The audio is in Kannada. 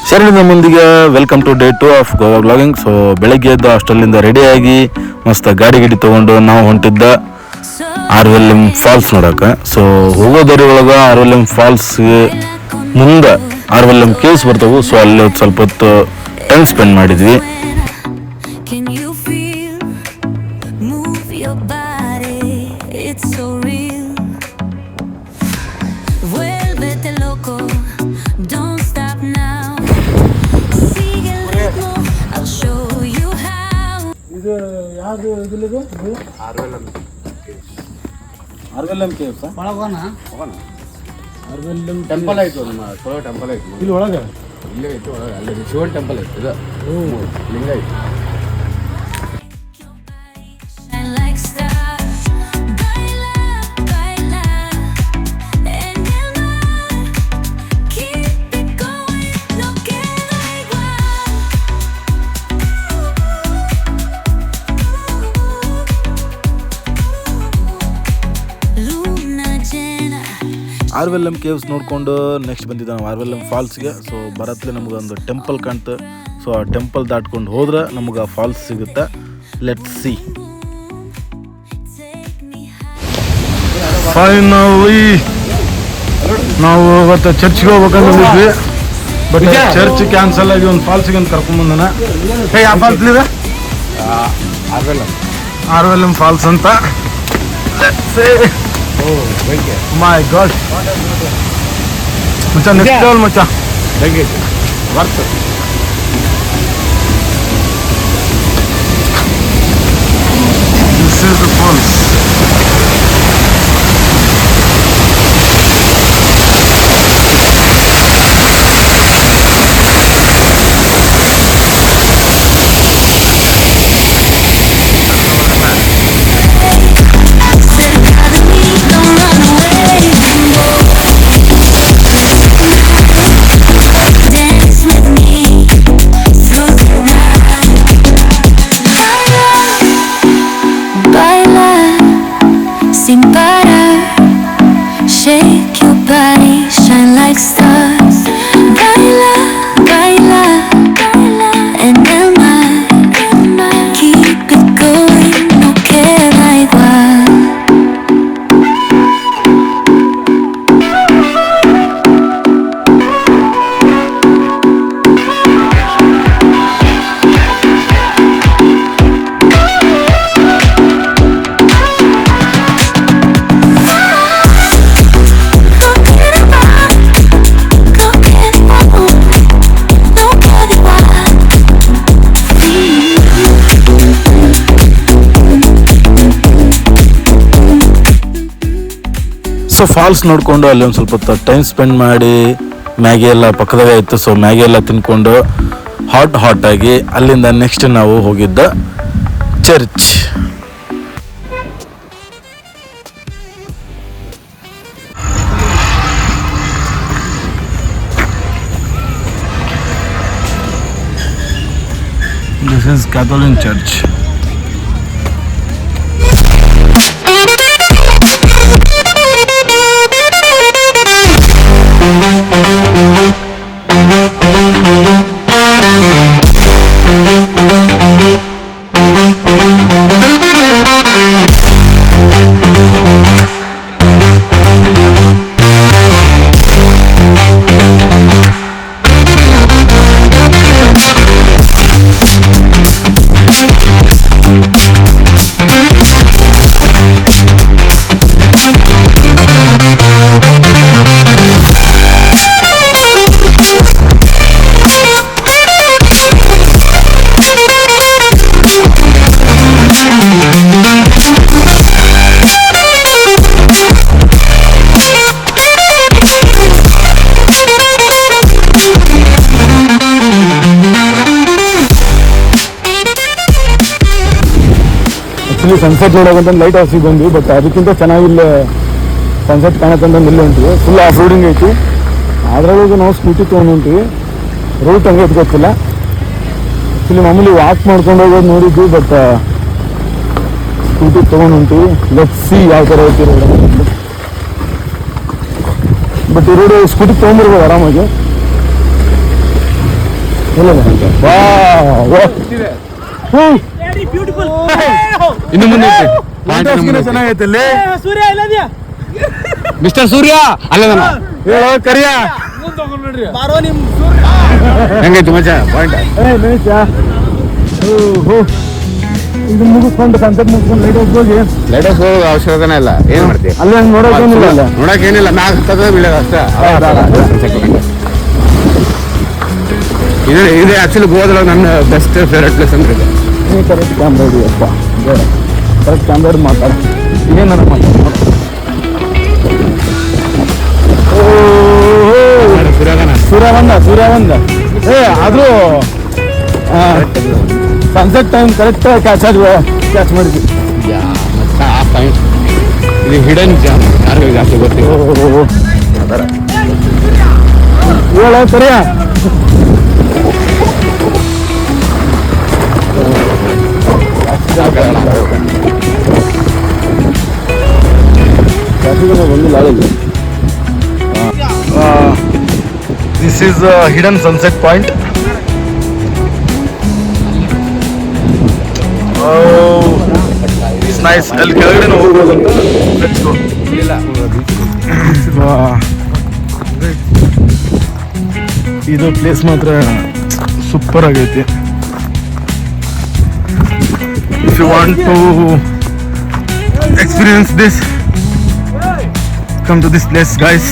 ಸರಿ, ನಮ್ಮೊಂದಿಗೆ welcome to day 2 of Goa vlogging. So ಬೆಳಗ್ಗೆ ಎದ್ದು ಅಷ್ಟಲ್ಲಿಂದ ರೆಡಿಯಾಗಿ ಮಸ್ತ್ ಗಾಡಿ ತೊಗೊಂಡು ನಾವು ಹೊಂಟಿದ್ದ RVLM ಫಾಲ್ಸ್ ನೋಡಕ್ಕೆ. ಸೊ ಹೋಗೋದರಿ ಒಳಗೆ RVLM ಫಾಲ್ಸ್ಗೆ ಮುಂದೆ RVLM ಕೇವ್ಸ್ ಬರ್ತವೆ. ಸೊ ಅಲ್ಲಿ ಸ್ವಲ್ಪ ಹೊತ್ತು ಟೈಮ್ ಸ್ಪೆಂಡ್ ಮಾಡಿದ್ವಿ. ಇದು ಯಾವುದು ಇದಿಲ್ಲದು RVLM ಕೇವ್ಸ್ ಒಳಗೋಣ RVLM ಟೆಂಪಲ್ ಆಯ್ತು, ನಮ್ಮ ಚಲೋ ಟೆಂಪಲ್ ಆಯ್ತು ಇಲ್ಲಿ ಒಳಗೆ. ಇಲ್ಲೇ ಐತಿ ಒಳಗೆ, ಅಲ್ಲಿ ಶಿವನ್ ಟೆಂಪಲ್ ಐತಿ. ಇದು ಲಿಂಗ ಐತಿ. RVLM ಕೇವ್ಸ್ ನೋಡಿಕೊಂಡು ನೆಕ್ಸ್ಟ್ ಬಂದಿದ್ದ ನಾವು RVLM ಫಾಲ್ಸ್ಗೆ. ಸೊ ಬರತ್ಲೆ ನಮ್ಗೆ ಒಂದು ಟೆಂಪಲ್ ಕಾಣ್ತು. ಸೊ ಆ ಟೆಂಪಲ್ ದಾಟ್ಕೊಂಡು ಹೋದ್ರೆ ನಮ್ಗೆ ಆ ಫಾಲ್ಸ್ ಸಿಗುತ್ತೆ. Let's see. ಫೈನಲಿ ನಾವು ಇವತ್ತು ಚರ್ಚ್ಗೆ ಹೋಗ್ಬೇಕಂದಿದ್ವಿ, ಬಟ್ ಚರ್ಚ್ ಕ್ಯಾನ್ಸಲ್ ಆಗಿ ಒಂದು ಫಾಲ್ಸಿಗೆ ಒಂದು ಕರ್ಕೊಂಡ್ಬಂದನ. ಯಾವ ಫಾಲ್ಸ್ ಇದೆ? RVLM ಫಾಲ್ಸ್ ಅಂತ. ಮೈ ಗಾಡ್ ಮಚ್ಚ, ನೆಕ್ಸ್ಟ್ ಲೆವೆಲ್ ಮಚ್ಚ. Worth this is the falls. Sin parar, shake your body, shine like stars. Baila, baila, baila, en el mar. Keep it going, no queda igual. So falls ನೋಡಿಕೊಂಡು ಅಲ್ಲಿ ಒಂದು ಸ್ವಲ್ಪ ಹೊತ್ತು ಟೈಮ್ ಸ್ಪೆಂಡ್ ಮಾಡಿ ಮ್ಯಾಗಿ ಎಲ್ಲ ಪಕ್ಕದಾಗೆ ಇತ್ತು. ಸೊ ಮ್ಯಾಗಿ ಎಲ್ಲ ತಿನ್ಕೊಂಡು ಹಾಟ್ ಆಗಿ ಅಲ್ಲಿಂದ ನೆಕ್ಸ್ಟ್ ನಾವು ಹೋಗಿದ್ದ church. This is Catholic church. Actually sunset ನೋಡೋಕಂತ ಲೈಟ್ ಹೌಸಿಗೆ ಬಂದ್ವಿ, ಬಟ್ ಅದಕ್ಕಿಂತ ಚೆನ್ನಾಗಿಲ್ಲ ಸನ್ಸೆಟ್ ಕಾಣತ್ತಂತ ಇಲ್ಲಿ ಹೊಂಟಿವಿ. ಫುಲ್ ಆಫ್ ರೋಡಿಂಗ್ ಐತಿ. ಅದ್ರೊಳಗೆ ನಾವು ಸ್ಕೂಟಿ ತೊಗೊಂಡು ಹೊಂಟಿವಿ. ರೂಟ್ ಹಂಗೆ ಗೊತ್ತಿಲ್ಲ. ಆ್ಯಕ್ಚುಲಿ ಮಾಮೂಲಿ ವಾಕ್ ಮಾಡ್ಕೊಂಡು ಹೋಗೋದು ನೋಡಿದ್ವಿ, ಬಟ್ ಸ್ಕೂಟಿ ತೊಗೊಂಡು ಹೊಂಟಿವಿ. ಲೆಟ್ಸ್ ಸಿ ಯಾವ ಥರ ಐತಿ ರೋಡ್. ಬಟ್ ಈ ರೋಡು ಸ್ಕೂಟಿ ತೊಗೊಂಡಿರ್ಬೋದು ಆರಾಮಾಗಿ. ಇನ್ನು ಮುಂದೆ ಚೆನ್ನಾಗೈತೆ ಅಲ್ಲಿ ಮಿಸ್ಟರ್ ಸೂರ್ಯ ಅಲ್ಲದನ ಹೇಳೋ ಕರಿಯ ಹೆಂಗೈತು ಮಜಾ ಪಾಯಿಂಟ್ ಇದು ಮುಗಿಸ್ಕೊಂಡು ಸನ್ಸೆಟ್ ಮುಗಿಸ್ಕೊಂಡು ಲೈಟ್ ಹೌಸ್ ಹೋಗಿ ಲೈಟ್ ಹೌಸ್ ಹೋಗೋ ಅವಶ್ಯಕತೆನೇ ಇಲ್ಲ ಏನ್ ಮಾಡ್ತೀವಿ ಅಲ್ಲಿ ಹಂಗೆ ನೋಡೋಕೇನಿಲ್ಲ ಅಲ್ಲ ನೋಡಕ್ ಏನಿಲ್ಲ ಮ್ಯಾಗ ಹತ್ತದ ಬೀಳೋದು ಅಷ್ಟೇ ಇದು ಆಕ್ಚುಲಿ ಗೋವಾದೊಳಗೆ ನನ್ನ ಬೆಸ್ಟ್ ಫೇವ್ರೆಟ್ ಪ್ಲೇಸ್ ಅಂದ್ರೆ ಇದು ನೀ ಕರೆಕ್ಟ್ ಕ್ಯಾಮ್ರಾ ಹಿಡಿ ಅಪ್ಪ ಬೇಡ ಕರೆಕ್ಟ್ ಕ್ಯಾಮ್ರಾ ಹಿಡಿದು ಮಾತಾಡು ಏನು ನನ್ನ ಮಾತಾಡು ಸೂರ್ಯ ಬಂದ ಏ ಆದರೂ ಸನ್ಸೆಟ್ ಟೈಮ್ ಕರೆಕ್ಟ್ ಕ್ಯಾಚ್ ಮಾಡಿದ್ವಿ ಮತ್ತೆ ಆ ಪಾಯಿಂಟ್ ಇದು ಹಿಡನ್ ಜಾಮ್ ಯಾರಿಗೂ ಜಾಸ್ತಿ ಗೊತ್ತಿಲ್ಲ ಹೇಳ ಸರಿಯಾ ಬಂದಿಲ್ಲ this is hidden sunset point it's nice ಅಲ್ಲಿ ಕೆಳಗಡೆ ಹೋಗ್ಬೋದಂತ ಇದು ಪ್ಲೇಸ್ ಮಾತ್ರ ಸೂಪರ್ ಆಗೈತಿ if you want to experience this come to this place guys